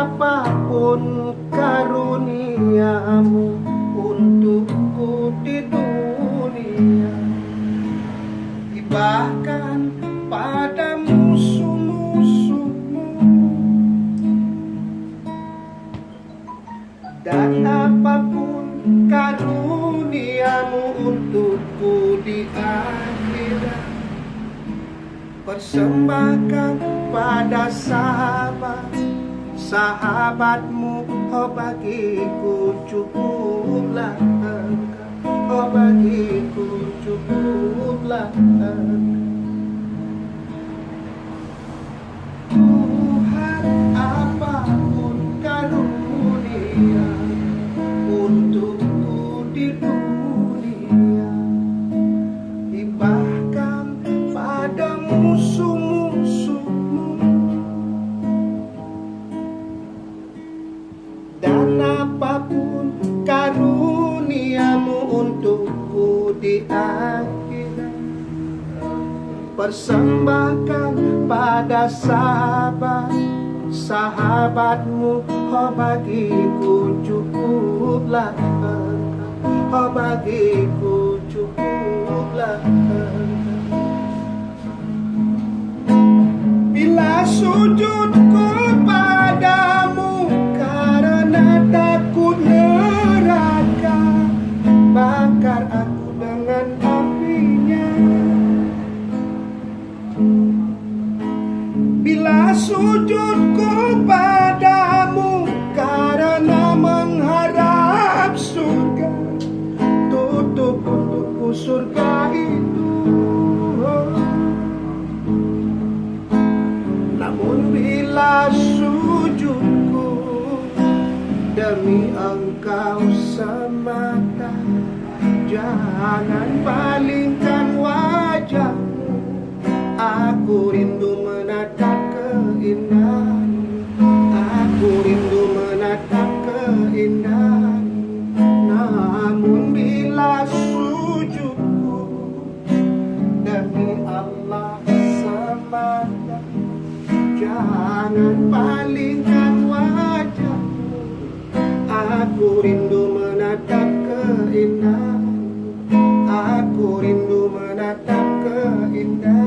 apapun karuniamu untukku di dunia, bahkan pada musuh-musuhmu. Dan apapun karuniamu untukku di akhirat, persembahkan pada sahabatmu. Oh bagiku cukuplah engkau, oh bagiku cukuplah engkau. Tuhan, apapun karunia untukku di dunia, bahkan pada musuh-musuhmu. Dan apapun karuniamu untukku di akhirat, persembahkan pada sahabatmu. Oh bagiku cukuplah engkau, oh bagiku cukuplah engkau. Bila sujudku padamu karena takut neraka, bakar aku dengan apinya. Bila sujudku padamu karena mengharap surga, tutup untukku surga itu. Namun bila sujudku demi engkau semata, jangan palingkan wajahmu. Aku rindu menatap keindahanmu, aku rindu menatap keindahanmu. Namun bila sujudku demi Allah semata, jangan palingkan wajahmu. Aku rindu menatap keindahanmu, aku rindu menatap keindahanmu.